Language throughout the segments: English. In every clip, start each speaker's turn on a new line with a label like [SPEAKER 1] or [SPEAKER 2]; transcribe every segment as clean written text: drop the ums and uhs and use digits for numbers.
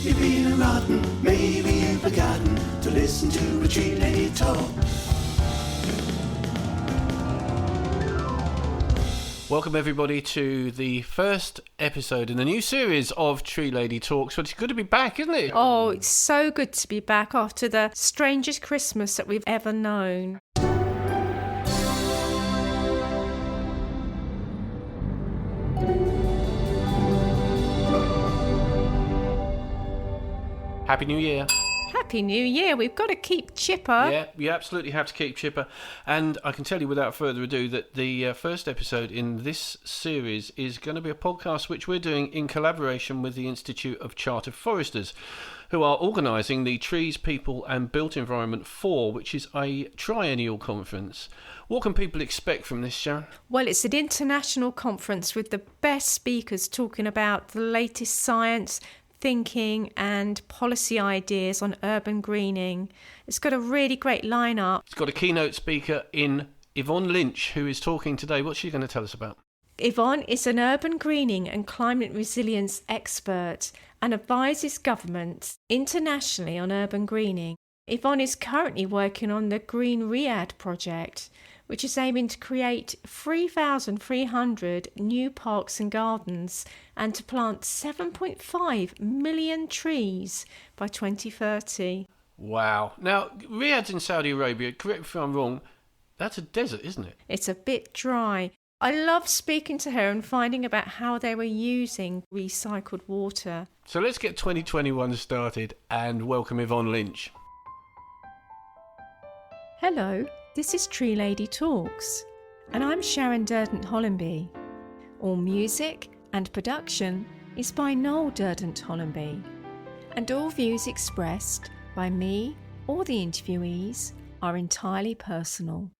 [SPEAKER 1] You've been rotten, maybe you've forgotten to listen to a tree lady talk.
[SPEAKER 2] Welcome everybody to the first episode in the new series of Tree Lady Talks, which is good to be back, isn't it?
[SPEAKER 3] Oh, it's so good to be back after the strangest Christmas that we've ever known.
[SPEAKER 2] Happy New Year.
[SPEAKER 3] Happy New Year. We've got to keep chipper.
[SPEAKER 2] Yeah, you absolutely have to keep chipper. And I can tell you without further ado that the first episode in this series is going to be a podcast which we're doing in collaboration with the Institute of Chartered Foresters, who are organising the Trees, People and Built Environment 4, which is a triennial conference. What can people expect from this, Sharon?
[SPEAKER 3] Well, it's an international conference with the best speakers talking about the latest science, thinking and policy ideas on urban greening. It's got a really great lineup.
[SPEAKER 2] It's got a keynote speaker in Yvonne Lynch, who is talking today. What's she going to tell us about?
[SPEAKER 3] Yvonne is an urban greening and climate resilience expert and advises governments internationally on urban greening. Yvonne is currently working on the Green Riyadh project, which is aiming to create 3,300 new parks and gardens and to plant 7.5 million trees by 2030.
[SPEAKER 2] Wow. Now, Riyadh's in Saudi Arabia. Correct me if I'm wrong, that's a desert, isn't it?
[SPEAKER 3] It's a bit dry. I love speaking to her and finding about how they were using recycled water.
[SPEAKER 2] So let's get 2021 started and welcome Yvonne Lynch.
[SPEAKER 3] Hello, this is Tree Lady Talks, and I'm Sharon Durdant-Hollenby. All music and production is by Noel Durdant-Hollenby, and all views expressed by me or the interviewees are entirely personal.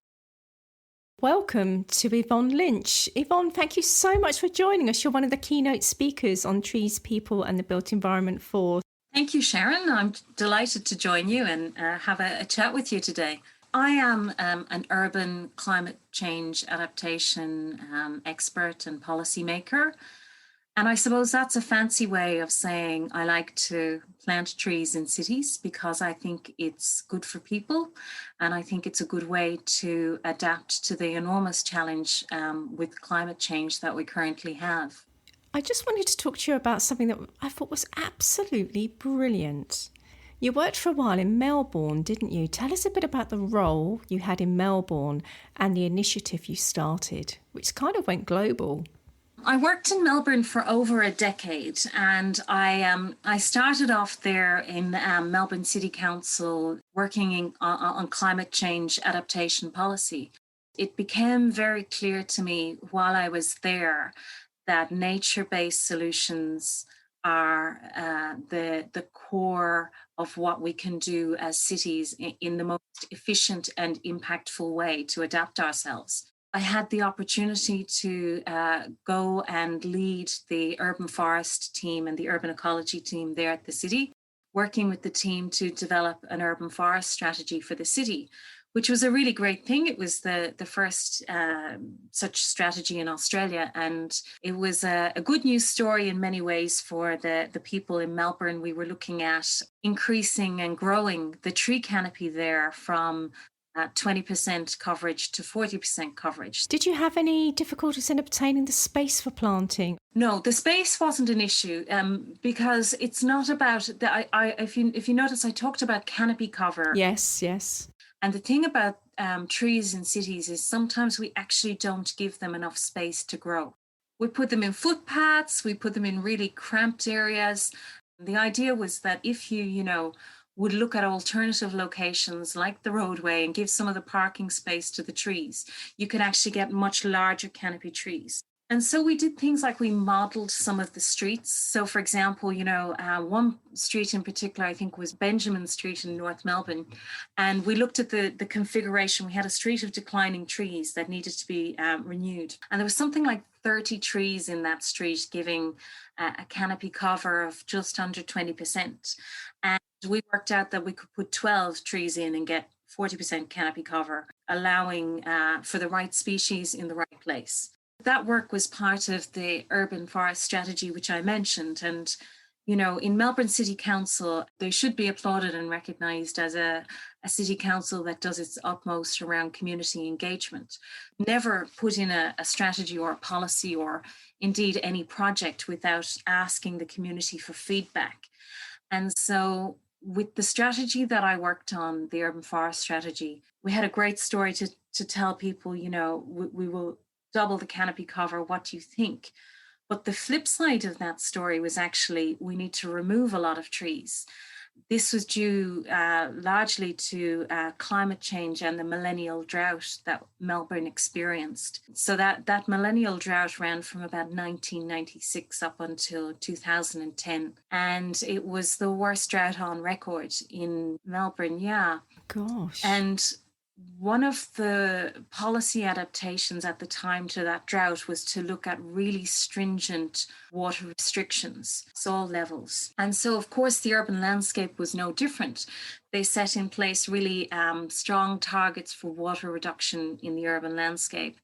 [SPEAKER 3] Welcome to Yvonne Lynch. Yvonne, thank you so much for joining us. You're one of the keynote speakers on Trees, People and the Built Environment 4.
[SPEAKER 4] Thank you, Sharon. I'm delighted to join you and have a chat with you today. I am an urban climate change adaptation expert and policymaker. And I suppose that's a fancy way of saying I like to plant trees in cities because I think it's good for people. And I think it's a good way to adapt to the enormous challenge with climate change that we currently have.
[SPEAKER 3] I just wanted to talk to you about something that I thought was absolutely brilliant. You worked for a while in Melbourne, didn't you? Tell us a bit about the role you had in Melbourne and the initiative you started, which kind of went global.
[SPEAKER 4] I worked in Melbourne for over a decade, and I started off there in Melbourne City Council working on climate change adaptation policy. It became very clear to me while I was there that nature-based solutions are the core of what we can do as cities in the most efficient and impactful way to adapt ourselves. I had the opportunity to go and lead the urban forest team and the urban ecology team there at the city, working with the team to develop an urban forest strategy for the city, which was a really great thing. It was the first such strategy in Australia. And it was a good news story in many ways for the people in Melbourne. We were looking at increasing and growing the tree canopy there from 20% coverage to 40% coverage.
[SPEAKER 3] Did you have any difficulties in obtaining the space for planting?
[SPEAKER 4] No, the space wasn't an issue because it's not about, if you notice, I talked about canopy cover.
[SPEAKER 3] Yes, yes.
[SPEAKER 4] And the thing about trees in cities is sometimes we actually don't give them enough space to grow. We put them in footpaths, we put them in really cramped areas. The idea was that if you would look at alternative locations like the roadway and give some of the parking space to the trees, you could actually get much larger canopy trees. And so we did things like we modeled some of the streets. So for example, one street in particular, I think was Benjamin Street in North Melbourne. And we looked at the configuration. We had a street of declining trees that needed to be renewed. And there was something like 30 trees in that street, giving a canopy cover of just under 20%. And we worked out that we could put 12 trees in and get 40% canopy cover, allowing for the right species in the right place. That work was part of the urban forest strategy, which I mentioned. And In Melbourne City Council, they should be applauded and recognised as a city council that does its utmost around community engagement. Never put in a strategy or a policy or indeed any project without asking the community for feedback. And so with the strategy that I worked on, the urban forest strategy, we had a great story to tell people, we will double the canopy cover. What do you think? But the flip side of that story was actually we need to remove a lot of trees. This was due largely to climate change and the millennial drought that Melbourne experienced. So that millennial drought ran from about 1996 up until 2010. And it was the worst drought on record in Melbourne, yeah.
[SPEAKER 3] Gosh.
[SPEAKER 4] And one of the policy adaptations at the time to that drought was to look at really stringent water restrictions, soil levels. And so, of course, the urban landscape was no different. They set in place really strong targets for water reduction in the urban landscape,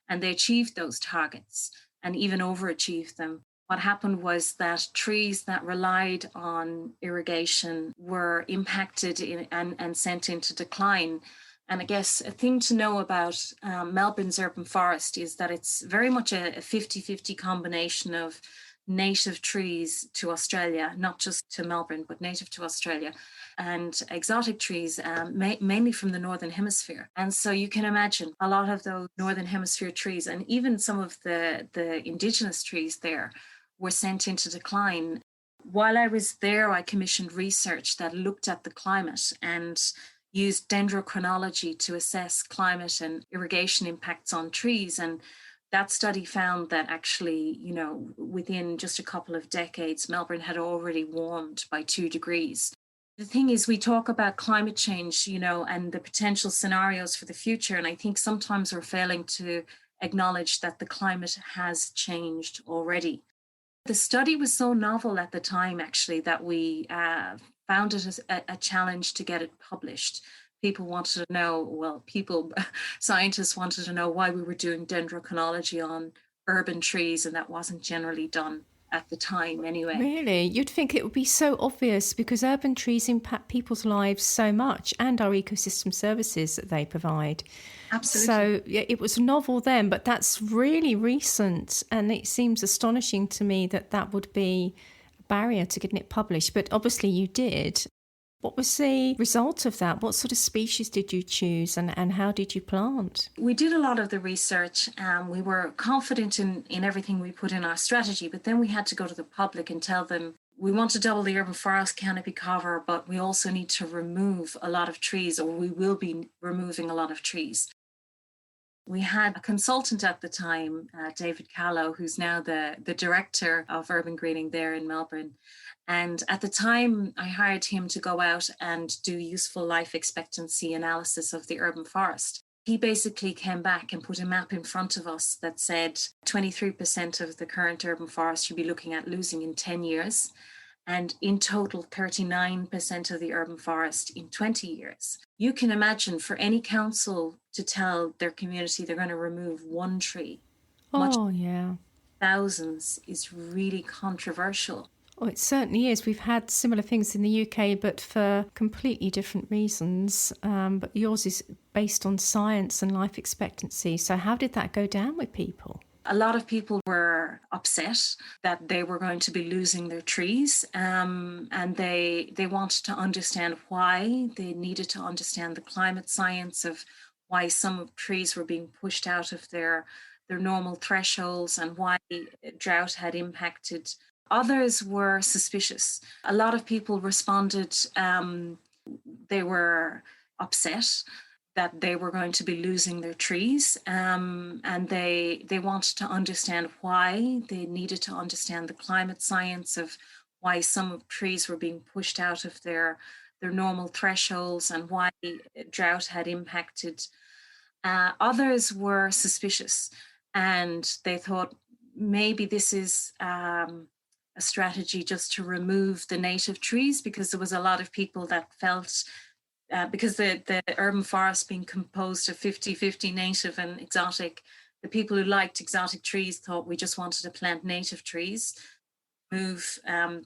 [SPEAKER 4] and they achieved those targets and even overachieved them. What happened was that trees that relied on irrigation were impacted and sent into decline. And I guess a thing to know about Melbourne's urban forest is that it's very much a 50-50 combination of native trees to Australia, not just to Melbourne, but native to Australia, and exotic trees, mainly from the Northern Hemisphere. And so you can imagine a lot of those Northern Hemisphere trees, and even some of the indigenous trees there, were sent into decline. While I was there, I commissioned research that looked at the climate and used dendrochronology to assess climate and irrigation impacts on trees. And that study found that actually, within just a couple of decades, Melbourne had already warmed by 2 degrees. The thing is, we talk about climate change, and the potential scenarios for the future. And I think sometimes we're failing to acknowledge that the climate has changed already. The study was so novel at the time, actually, that we found it as a challenge to get it published. People wanted to know, scientists wanted to know why we were doing dendrochronology on urban trees, and that wasn't generally done at the time anyway.
[SPEAKER 3] Really? You'd think it would be so obvious because urban trees impact people's lives so much and our ecosystem services that they provide.
[SPEAKER 4] Absolutely.
[SPEAKER 3] So it was novel then, but that's really recent. And it seems astonishing to me that would be a barrier to getting it published. But obviously you did. What was the result of that? What sort of species did you choose and how did you plant?
[SPEAKER 4] We did a lot of the research. We were confident in everything we put in our strategy, but then we had to go to the public and tell them we want to double the urban forest canopy cover, but we also need to remove a lot of trees, or we will be removing a lot of trees. We had a consultant at the time, David Callow, who's now the director of urban greening there in Melbourne. And at the time, I hired him to go out and do useful life expectancy analysis of the urban forest. He basically came back and put a map in front of us that said 23% of the current urban forest you'd be looking at losing in 10 years. And in total, 39% of the urban forest in 20 years. You can imagine for any council to tell their community they're going to remove one tree, thousands, is really controversial.
[SPEAKER 3] Oh, it certainly is. We've had similar things in the UK, but for completely different reasons. But yours is based on science and life expectancy. So how did that go down with people?
[SPEAKER 4] A lot of people were upset that they were going to be losing their trees, and they wanted to understand why. They needed to understand the climate science of why some trees were being pushed out of their normal thresholds and why drought had impacted. Others were suspicious. A lot of people responded, they were upset that they were going to be losing their trees, and they wanted to understand why. They needed to understand the climate science of why some trees were being pushed out of their normal thresholds and why drought had impacted. Others were suspicious, and they thought maybe this is a strategy just to remove the native trees, because there was a lot of people that felt because the urban forest being composed of 50-50 native and exotic, the people who liked exotic trees thought we just wanted to plant native trees. remove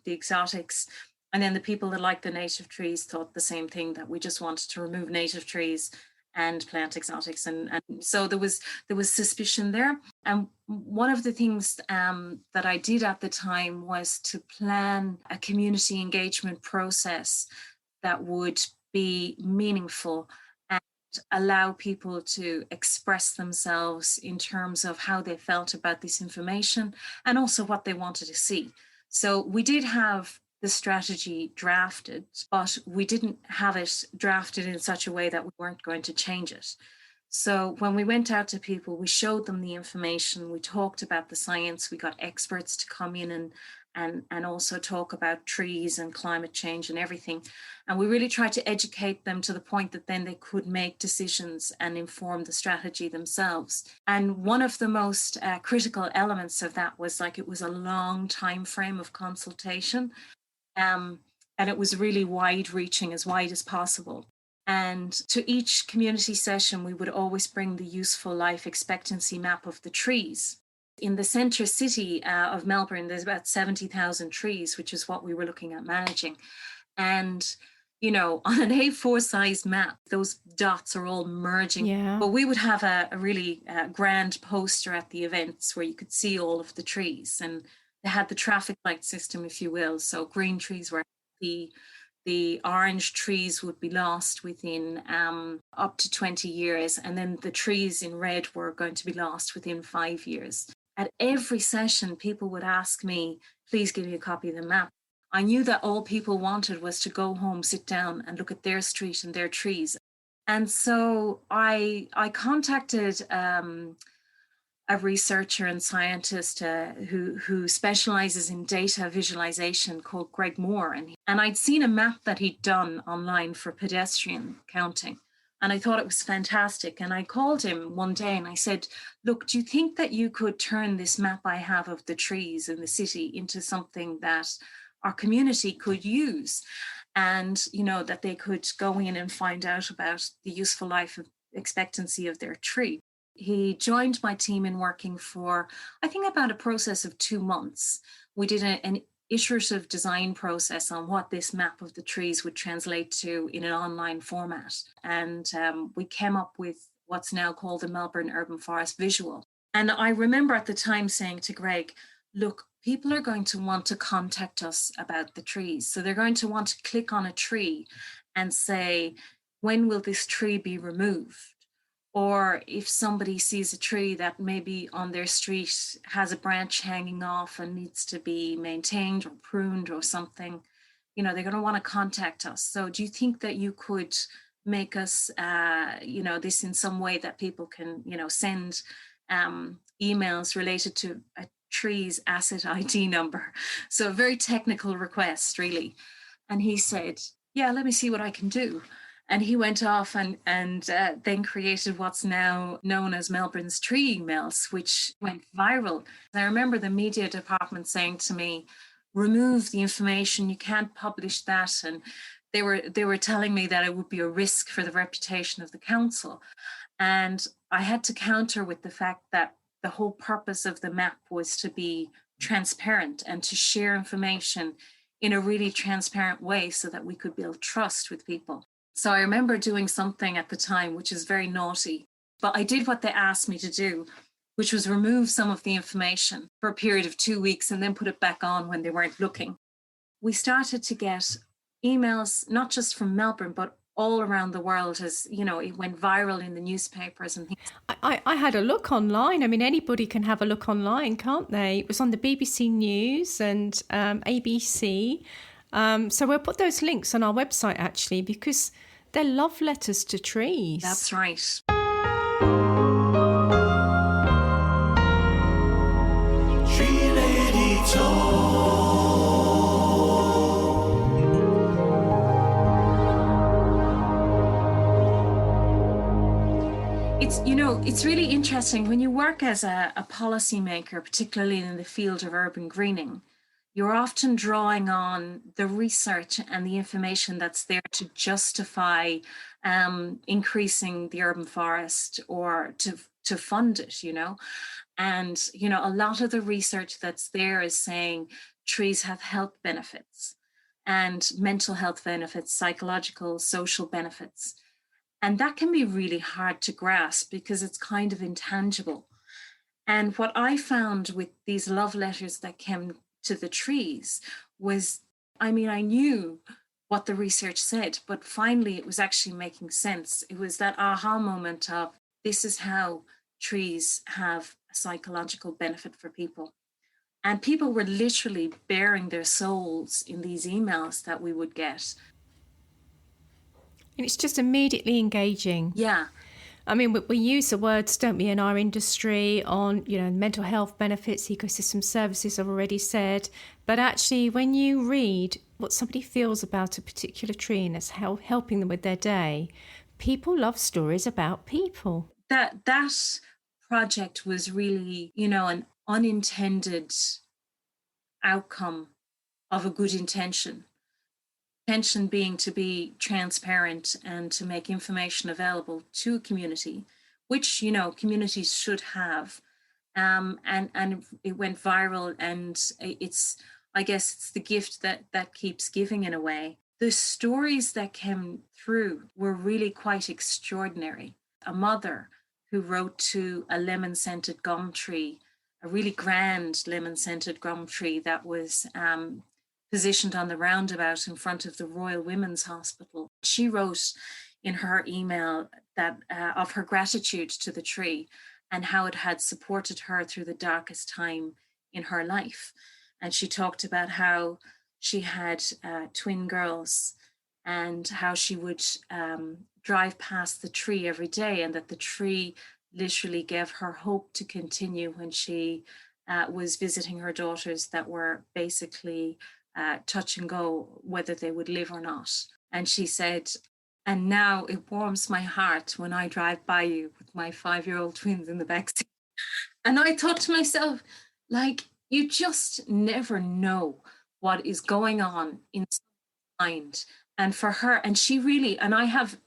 [SPEAKER 4] the exotics. And then the people that like the native trees thought the same thing, that we just wanted to remove native trees and plant exotics. And so there was suspicion there. And one of the things that I did at the time was to plan a community engagement process that would be meaningful and allow people to express themselves in terms of how they felt about this information and also what they wanted to see. So we did have the strategy drafted, but we didn't have it drafted in such a way that we weren't going to change it. So when we went out to people, we showed them the information, we talked about the science, we got experts to come in and also talk about trees and climate change and everything. And we really tried to educate them to the point that then they could make decisions and inform the strategy themselves. And one of the most critical elements of that was it was a long time frame of consultation. And it was really wide reaching, as wide as possible. And to each community session, we would always bring the useful life expectancy map of the trees. In the centre city of Melbourne, there's about 70,000 trees, which is what we were looking at managing. And, on an A4 size map, those dots are all merging.
[SPEAKER 3] Yeah.
[SPEAKER 4] But we would have a really grand poster at the events where you could see all of the trees. And they had the traffic light system, if you will. So green trees were the orange trees would be lost within up to 20 years. And then the trees in red were going to be lost within 5 years. At every session, people would ask me, please give me a copy of the map. I knew that all people wanted was to go home, sit down and look at their street and their trees. And so I contacted a researcher and scientist who specializes in data visualization called Greg Moore. And I'd seen a map that he'd done online for pedestrian counting. And I thought it was fantastic. And I called him one day and I said, look, do you think that you could turn this map I have of the trees in the city into something that our community could use? And, that they could go in and find out about the useful life expectancy of their tree. He joined my team in working for, I think, about a process of 2 months. We did an iterative design process on what this map of the trees would translate to in an online format. And we came up with what's now called the Melbourne Urban Forest Visual. And I remember at the time saying to Greg, look, people are going to want to contact us about the trees. So they're going to want to click on a tree and say, when will this tree be removed? Or if somebody sees a tree that maybe on their street has a branch hanging off and needs to be maintained or pruned or something, they're going to want to contact us. So do you think that you could make us, this in some way that people can, send emails related to a tree's asset ID number? So a very technical request, really. And he said, yeah, let me see what I can do. And he went off and then created what's now known as Melbourne's tree emails, which went viral. I remember the media department saying to me, remove the information, you can't publish that. And they were telling me that it would be a risk for the reputation of the council. And I had to counter with the fact that the whole purpose of the map was to be transparent and to share information in a really transparent way so that we could build trust with people. So I remember doing something at the time, which is very naughty, but I did what they asked me to do, which was remove some of the information for a period of 2 weeks and then put it back on when they weren't looking. We started to get emails, not just from Melbourne, but all around the world, as it went viral in the newspapers and things.
[SPEAKER 3] I had a look online. I mean, anybody can have a look online, can't they? It was on the BBC News and ABC. So we'll put those links on our website, actually, because they're love letters to trees.
[SPEAKER 4] That's right.
[SPEAKER 1] Tree Lady Talk.
[SPEAKER 4] It's really interesting when you work as a policymaker, particularly in the field of urban greening. You're often drawing on the research and the information that's there to justify increasing the urban forest or to fund it, And, a lot of the research that's there is saying trees have health benefits and mental health benefits, psychological, social benefits. And that can be really hard to grasp because it's kind of intangible. And what I found with these love letters that came to the trees was, I mean, I knew what the research said, but finally it was actually making sense. It was that aha moment of this is how trees have a psychological benefit for people. And people were literally bearing their souls in these emails that we would get.
[SPEAKER 3] And it's just immediately engaging.
[SPEAKER 4] Yeah.
[SPEAKER 3] I mean, we use the words, don't we, in our industry on, mental health benefits, ecosystem services, I've already said. But actually, when you read what somebody feels about a particular tree and it's helping them with their day, people love stories about people.
[SPEAKER 4] That project was really, an unintended outcome of a good intention. Intention being to be transparent and to make information available to a community, which communities should have. And it went viral, and I guess it's the gift that keeps giving in a way. The stories that came through were really quite extraordinary. A mother who wrote to a lemon-scented gum tree, a really grand lemon-scented gum tree that was positioned on the roundabout in front of the Royal Women's Hospital. She wrote in her email that of her gratitude to the tree and how it had supported her through the darkest time in her life. And she talked about how she had twin girls and how she would drive past the tree every day, and that the tree literally gave her hope to continue when she was visiting her daughters that were basically touch and go whether they would live or not. And she said, and now it warms my heart when I drive by you with my 5-year-old twins in the backseat. And I thought to myself, like, you just never know what is going on in someone's mind. And for her, and she really, and I have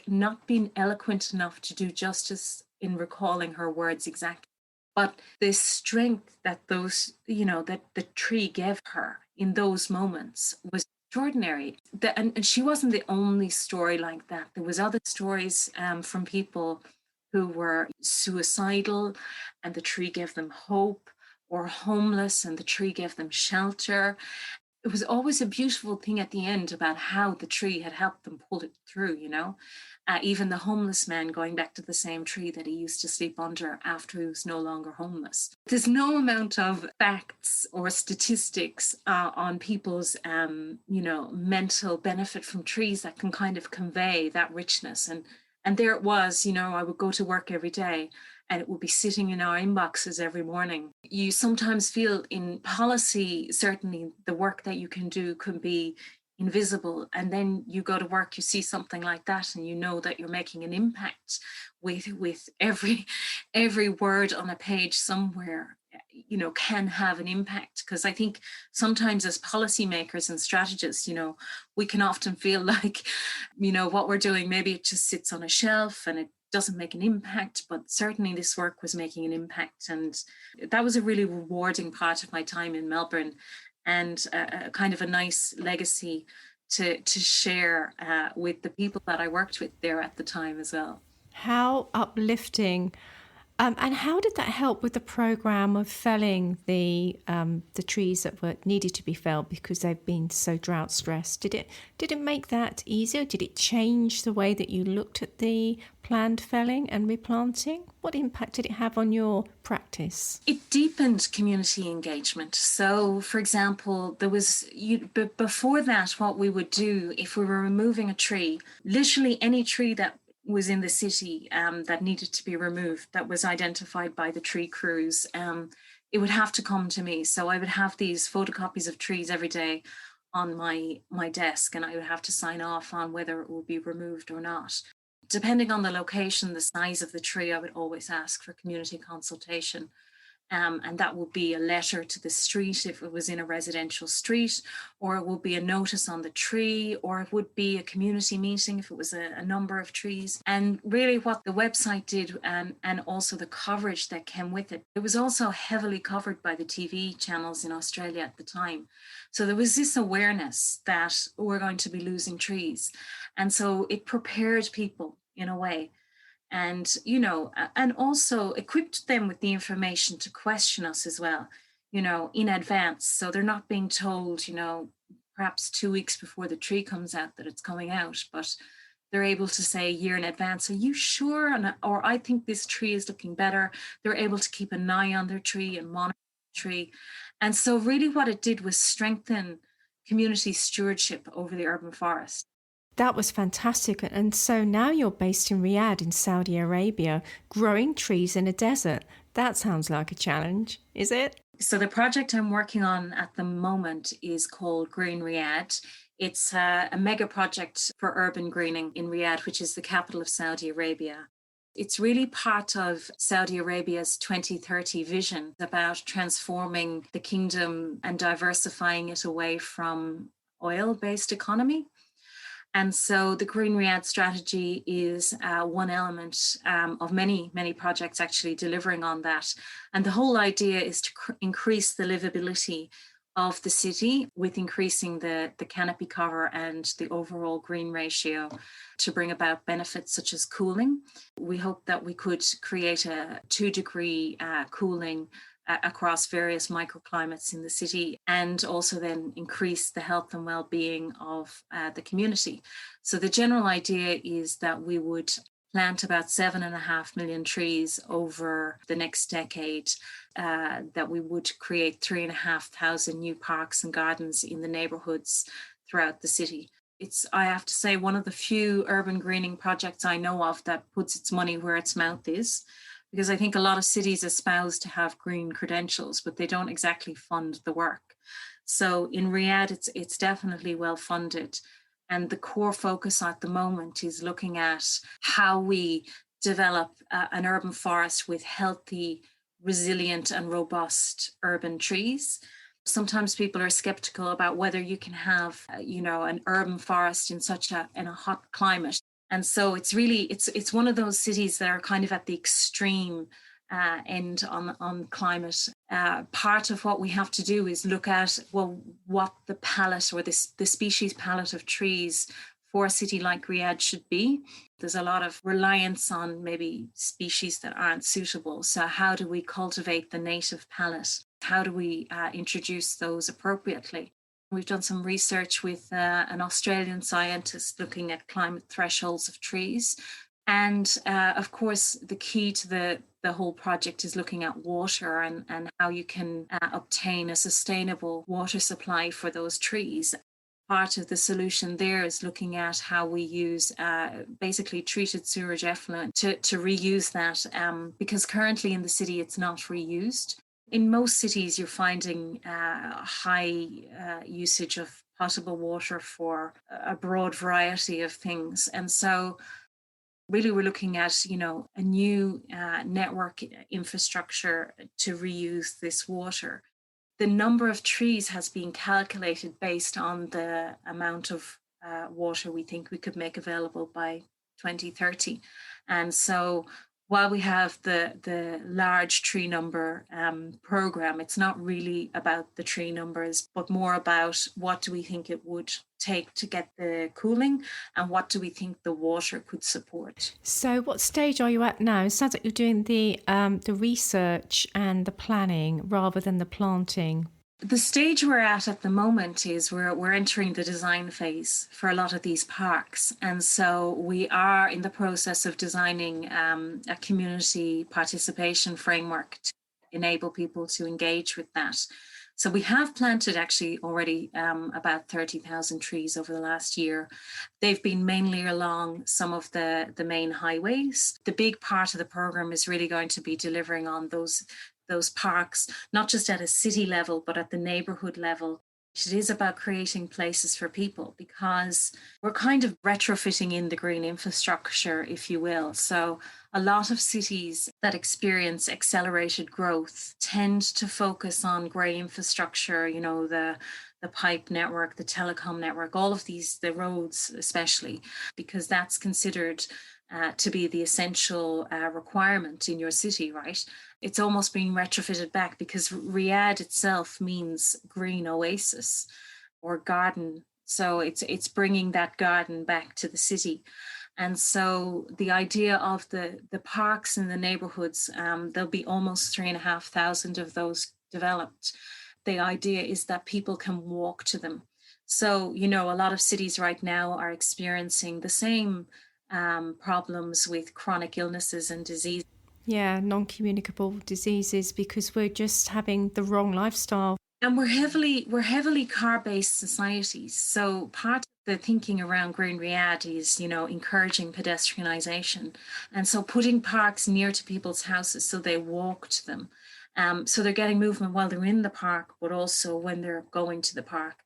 [SPEAKER 4] not been eloquent enough to do justice in recalling her words exactly, but the strength that those, that the tree gave her in those moments was extraordinary. And she wasn't the only story like that. There was other stories from people who were suicidal and the tree gave them hope, or homeless and the tree gave them shelter. It was always a beautiful thing at the end about how the tree had helped them pull it through, even the homeless man going back to the same tree that he used to sleep under after he was no longer homeless. There's no amount of facts or statistics on people's, mental benefit from trees that can kind of convey that richness. And there it was, I would go to work every day and it would be sitting in our inboxes every morning. You sometimes feel in policy, certainly the work that you can do can be invisible. And then you go to work, you see something like that, and you know that you're making an impact with every word on a page somewhere, can have an impact. Because I think sometimes as policymakers and strategists, we can often feel like, what we're doing, maybe it just sits on a shelf and it doesn't make an impact, but certainly this work was making an impact. And that was a really rewarding part of my time in Melbourne, and a kind of a nice legacy to share with the people that I worked with there at the time as well.
[SPEAKER 3] How uplifting. And how did that help with the programme of felling the trees that were needed to be felled because they've been so drought stressed? Did it make that easier? Did it change the way that you looked at the planned felling and replanting? What impact did it have on your practice?
[SPEAKER 4] It deepened community engagement. So, for example, there was before that, what we would do if we were removing a tree, literally any tree that was in the city that needed to be removed, that was identified by the tree crews, it would have to come to me. So I would have these photocopies of trees every day on my desk, and I would have to sign off on whether it would be removed or not. Depending on the location, the size of the tree, I would always ask for community consultation. And that would be a letter to the street if it was in a residential street, or it would be a notice on the tree, or it would be a community meeting if it was a number of trees. And really what the website did, and also the coverage that came with it, it was also heavily covered by the TV channels in Australia at the time. So there was this awareness that we're going to be losing trees. And so it prepared people in a way. And, and also equipped them with the information to question us as well, in advance. So they're not being told, perhaps 2 weeks before the tree comes out that it's coming out, but they're able to say a year in advance, are you sure? Or I think this tree is looking better. They're able to keep an eye on their tree and monitor the tree. And so really what it did was strengthen community stewardship over the urban forest.
[SPEAKER 3] That was fantastic. And so now you're based in Riyadh in Saudi Arabia, growing trees in a desert. That sounds like a challenge, is it?
[SPEAKER 4] So the project I'm working on at the moment is called Green Riyadh. It's a mega project for urban greening in Riyadh, which is the capital of Saudi Arabia. It's really part of Saudi Arabia's 2030 vision about transforming the kingdom and diversifying it away from oil-based economy. And so the Green Riyadh strategy is one element of many, many projects actually delivering on that. And the whole idea is to increase the livability of the city with increasing the canopy cover and the overall green ratio to bring about benefits such as cooling. We hope that we could create a 2-degree cooling across various microclimates in the city, and also then increase the health and well-being of the community. So the general idea is that we would plant about 7.5 million trees over the next decade, that we would create 3,500 new parks and gardens in the neighbourhoods throughout the city. It's, I have to say, one of the few urban greening projects I know of that puts its money where its mouth is. Because I think a lot of cities espouse to have green credentials, but they don't exactly fund the work. So in Riyadh, it's definitely well funded. And the core focus at the moment is looking at how we develop an urban forest with healthy, resilient and robust urban trees. Sometimes people are skeptical about whether you can have, an urban forest in a hot climate. And so it's really, it's one of those cities that are kind of at the extreme end on climate. Part of what we have to do is look at, what the palette or the species palette of trees for a city like Riyadh should be. There's a lot of reliance on maybe species that aren't suitable. So how do we cultivate the native palette? How do we introduce those appropriately? We've done some research with an Australian scientist looking at climate thresholds of trees. And of course, the key to the whole project is looking at water and how you can obtain a sustainable water supply for those trees. Part of the solution there is looking at how we use basically treated sewage effluent to reuse that, because currently in the city it's not reused. In most cities, you're finding high usage of potable water for a broad variety of things. And so really we're looking at, a new network infrastructure to reuse this water. The number of trees has been calculated based on the amount of water we think we could make available by 2030. And so while we have the large tree number program, it's not really about the tree numbers, but more about what do we think it would take to get the cooling and what do we think the water could support.
[SPEAKER 3] So what stage are you at now? It sounds like you're doing the research and the planning rather than the planting.
[SPEAKER 4] The stage we're at the moment is we're entering the design phase for a lot of these parks. And so we are in the process of designing a community participation framework to enable people to engage with that. So we have planted actually already about 30,000 trees over the last year. They've been mainly along some of the main highways. The big part of the program is really going to be delivering on those parks, not just at a city level, but at the neighborhood level. It is about creating places for people because we're kind of retrofitting in the green infrastructure, if you will. So a lot of cities that experience accelerated growth tend to focus on grey infrastructure, the pipe network, the telecom network, all of these, the roads especially, because that's considered to be the essential requirement in your city, right? It's almost being retrofitted back because Riyadh itself means green oasis or garden. So it's bringing that garden back to the city. And so the idea of the parks in the neighborhoods, there'll be almost 3,500 of those developed. The idea is that people can walk to them. So, a lot of cities right now are experiencing the same problems with chronic illnesses and disease.
[SPEAKER 3] Yeah, non-communicable diseases because we're just having the wrong lifestyle.
[SPEAKER 4] And we're heavily car-based societies. So part of the thinking around Green Riyadh is, encouraging pedestrianisation. And so putting parks near to people's houses so they walk to them. So they're getting movement while they're in the park, but also when they're going to the park,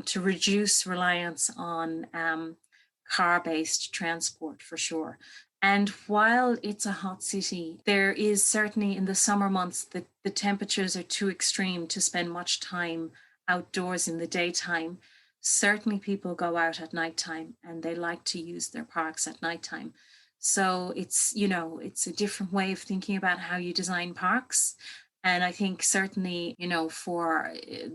[SPEAKER 4] to reduce reliance on car-based transport for sure. And while it's a hot city, there is certainly in the summer months that the temperatures are too extreme to spend much time outdoors in the daytime. Certainly people go out at nighttime and they like to use their parks at nighttime. So it's a different way of thinking about how you design parks. And I think certainly, for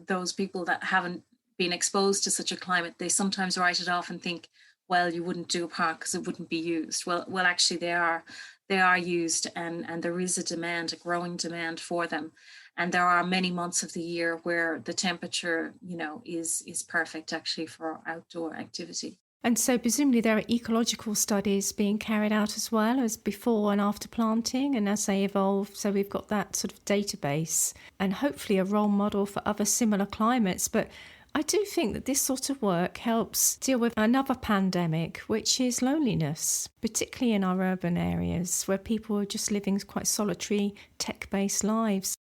[SPEAKER 4] those people that haven't been exposed to such a climate, they sometimes write it off and think, well, you wouldn't do a park because it wouldn't be used. Well, actually they are used, and there is a growing demand for them. And there are many months of the year where the temperature, is perfect actually for outdoor activity.
[SPEAKER 3] And so presumably there are ecological studies being carried out as well as before and after planting and as they evolve. So we've got that sort of database and hopefully a role model for other similar climates. But I do think that this sort of work helps deal with another pandemic, which is loneliness, particularly in our urban areas where people are just living quite solitary, tech-based lives.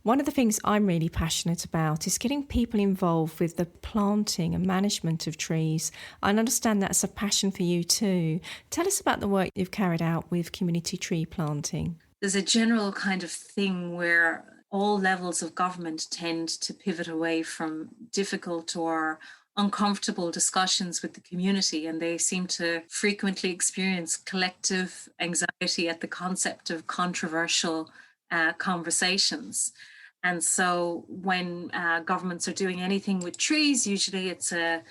[SPEAKER 3] One of the things I'm really passionate about is getting people involved with the planting and management of trees. I understand that's a passion for you too. Tell us about the work you've carried out with community tree planting.
[SPEAKER 4] There's a general kind of thing where all levels of government tend to pivot away from difficult or uncomfortable discussions with the community, and they seem to frequently experience collective anxiety at the concept of controversial conversations. And so when governments are doing anything with trees, usually it's a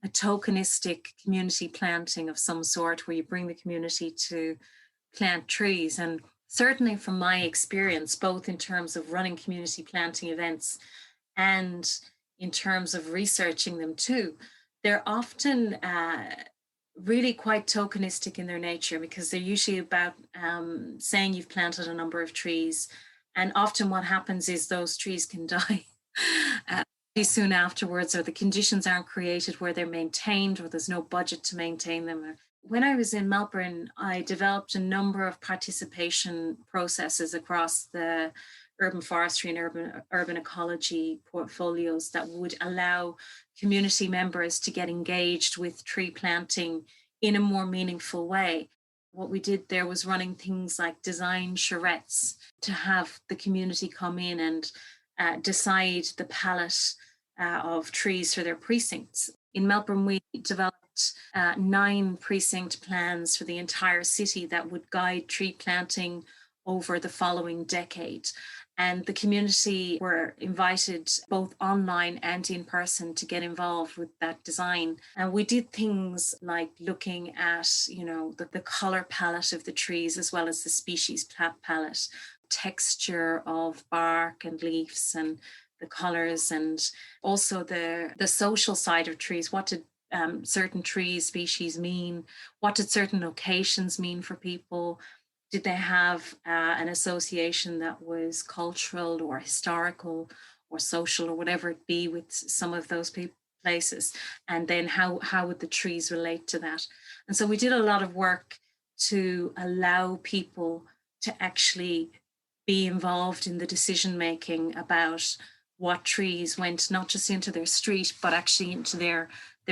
[SPEAKER 4] tokenistic community planting of some sort where you bring the community to plant trees. And certainly from my experience, both in terms of running community planting events and in terms of researching them too, they're often really quite tokenistic in their nature because they're usually about saying you've planted a number of trees. And often what happens is those trees can die pretty soon afterwards, or the conditions aren't created where they're maintained, or there's no budget to maintain them. When I was in Melbourne, I developed a number of participation processes across the urban forestry and urban ecology portfolios that would allow community members to get engaged with tree planting in a more meaningful way. What we did there was running things like design charrettes to have the community come in and decide the palette of trees for their precincts. In Melbourne, we developed 9 precinct plans for the entire city that would guide tree planting over the following decade. And the community were invited both online and in person to get involved with that design. And we did things like looking at, the color palette of the trees as well as the species palette, texture of bark and leaves and the colors, and also the social side of trees. What did certain tree species mean? What did certain locations mean for people? Did they have an association that was cultural or historical or social or whatever it be with some of those places? And then how would the trees relate to that? And so we did a lot of work to allow people to actually be involved in the decision making about what trees went not just into their street, but actually into their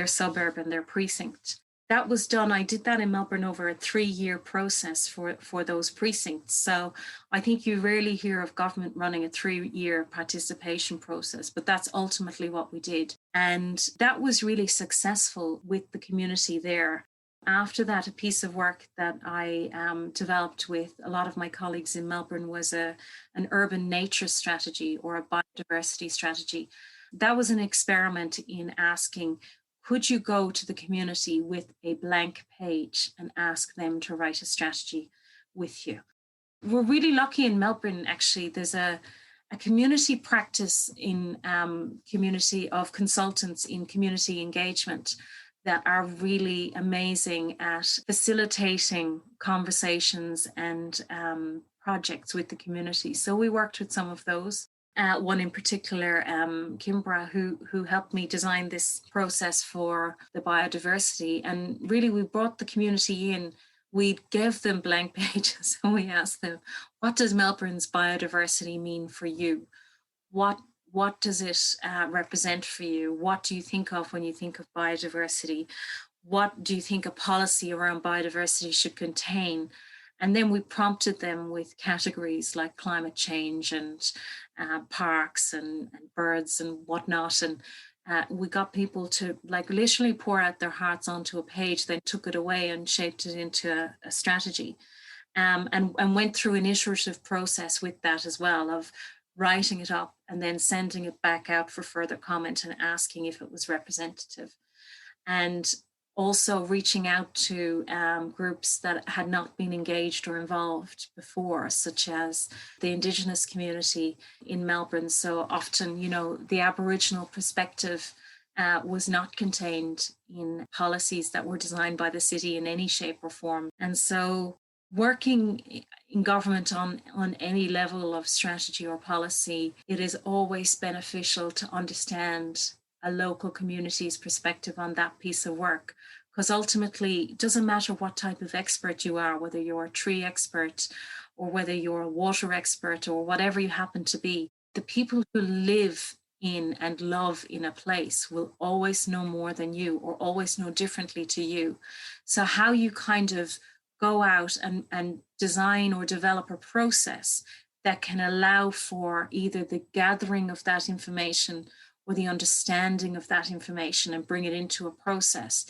[SPEAKER 4] suburb and their precinct. that was done. I did that in Melbourne over a 3-year process for those precincts. So I think you rarely hear of government running a 3-year participation process, but that's ultimately what we did. And that was really successful with the community there. After that, a piece of work that I developed with a lot of my colleagues in Melbourne was an urban nature strategy or a biodiversity strategy. That was an experiment in asking, could you go to the community with a blank page and ask them to write a strategy with you? We're really lucky in Melbourne, actually. There's a community practice in community of consultants in community engagement that are really amazing at facilitating conversations and projects with the community. So we worked with some of those. One in particular, Kimbra, who helped me design this process for the biodiversity. And really, we brought the community in. We gave them blank pages and we asked them, what does Melbourne's biodiversity mean for you? What does it represent for you? What do you think of when you think of biodiversity? What do you think a policy around biodiversity should contain? And then we prompted them with categories like climate change and parks and birds and whatnot. And we got people to like literally pour out their hearts onto a page, then took it away and shaped it into a strategy. And went through an iterative process with that as well, of writing it up and then sending it back out for further comment and asking if it was representative. And also reaching out to groups that had not been engaged or involved before, such as the Indigenous community in Melbourne. So often, the Aboriginal perspective was not contained in policies that were designed by the city in any shape or form. And so working in government on any level of strategy or policy, it is always beneficial to understand a local community's perspective on that piece of work. Because ultimately, it doesn't matter what type of expert you are, whether you're a tree expert or whether you're a water expert or whatever you happen to be, the people who live in and love in a place will always know more than you or always know differently to you. So how you kind of go out and design or develop a process that can allow for either the gathering of that information or the understanding of that information and bring it into a process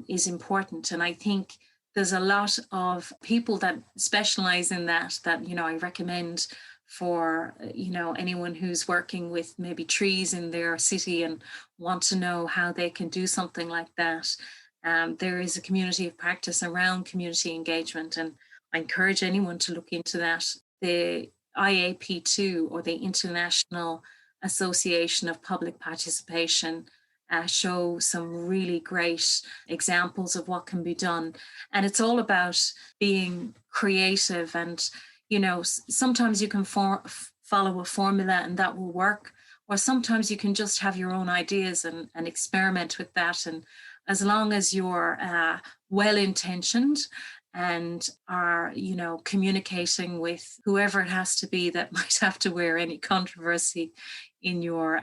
[SPEAKER 4] is important. And I think there's a lot of people that specialize in that I recommend for anyone who's working with maybe trees in their city and want to know how they can do something like that. There is a community of practice around community engagement, and I encourage anyone to look into that. The IAP2, or the International Association of Public Participation, show some really great examples of what can be done. And it's all about being creative. And, sometimes you can follow a formula and that will work, or sometimes you can just have your own ideas and experiment with that. And as long as you're well-intentioned and are, communicating with whoever it has to be that might have to wear any controversy in your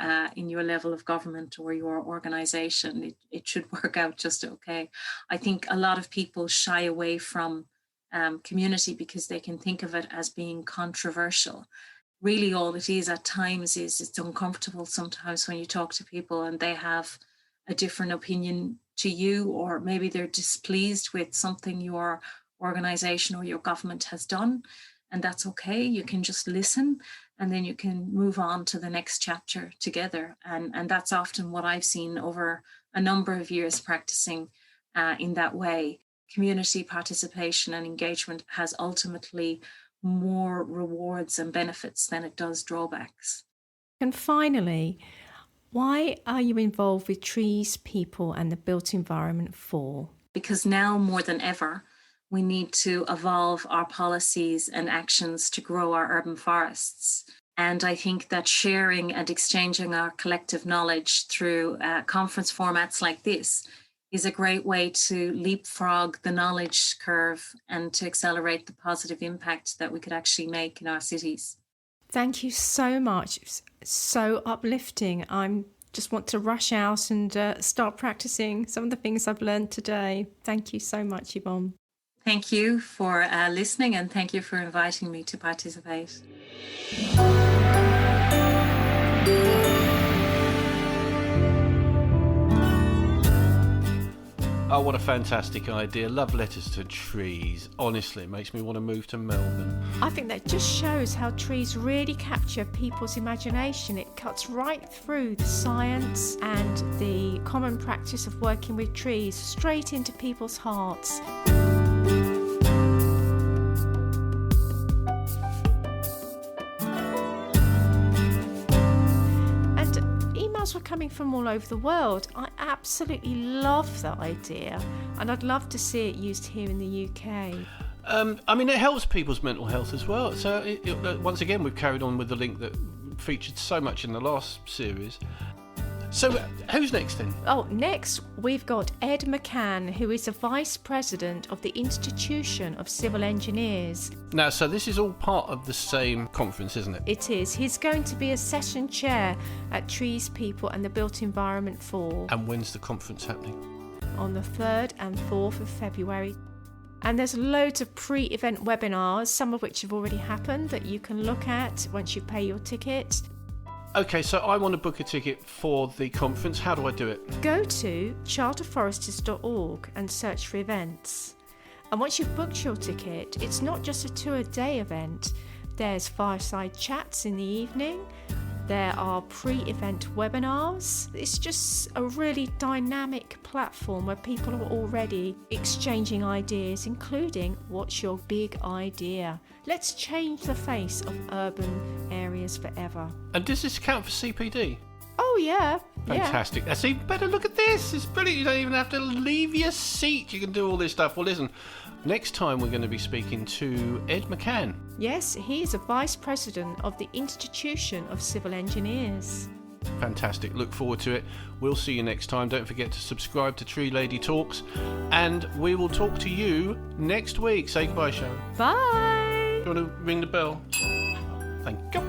[SPEAKER 4] level of government or your organization, it should work out just okay. I think a lot of people shy away from community because they can think of it as being controversial. Really, all it is at times is it's uncomfortable sometimes when you talk to people and they have a different opinion to you, or maybe they're displeased with something your organization or your government has done. And that's okay. You can just listen and then you can move on to the next chapter together. And that's often what I've seen over a number of years practicing in that way. Community participation and engagement has ultimately more rewards and benefits than it does drawbacks.
[SPEAKER 3] And finally, why are you involved with trees, people and the built environment for?
[SPEAKER 4] Because now more than ever, we need to evolve our policies and actions to grow our urban forests. And I think that sharing and exchanging our collective knowledge through conference formats like this is a great way to leapfrog the knowledge curve and to accelerate the positive impact that we could actually make in our cities.
[SPEAKER 3] Thank you so much. It's so uplifting. I'm just want to rush out and start practicing some of the things I've learned today. Thank you so much, Yvonne.
[SPEAKER 4] Thank you for listening, and thank you for inviting me to participate.
[SPEAKER 2] Oh, what a fantastic idea. Love letters to trees. Honestly, it makes me want to move to Melbourne.
[SPEAKER 3] I think that just shows how trees really capture people's imagination. It cuts right through the science and the common practice of working with trees straight into people's hearts. Were coming from all over the world. I absolutely love that idea, and I'd love to see it used here in the UK.
[SPEAKER 2] I mean, it helps people's mental health as well. So once again, we've carried on with the link that featured so much in the last series. So who's next then?
[SPEAKER 3] Oh, next we've got Ed McCann, who is a Vice President of the Institution of Civil Engineers.
[SPEAKER 2] Now, so this is all part of the same conference, isn't it?
[SPEAKER 3] It is. He's going to be a session chair at Trees, People and the Built Environment 4.
[SPEAKER 2] And when's the conference happening?
[SPEAKER 3] On the 3rd and 4th of February. And there's loads of pre-event webinars, some of which have already happened, that you can look at once you pay your ticket.
[SPEAKER 2] Okay, so I want to book a ticket for the conference. How do I do it?
[SPEAKER 3] Go to charterforesters.org and search for events. And once you've booked your ticket, it's not just a 2-a-day event. There's fireside chats in the evening. There are pre-event webinars. It's just a really dynamic platform where people are already exchanging ideas, including what's your big idea? Let's change the face of urban areas forever.
[SPEAKER 2] And does this count for CPD?
[SPEAKER 3] Oh, yeah.
[SPEAKER 2] Fantastic. That's even better. Look at this. It's brilliant. You don't even have to leave your seat. You can do all this stuff. Well, listen, next time we're going to be speaking to Ed McCann.
[SPEAKER 3] Yes, he is a Vice President of the Institution of Civil Engineers.
[SPEAKER 2] Fantastic. Look forward to it. We'll see you next time. Don't forget to subscribe to Tree Lady Talks. And we will talk to you next week. Say goodbye, Sharon.
[SPEAKER 3] Bye.
[SPEAKER 2] Do you want to ring the bell? Thank you.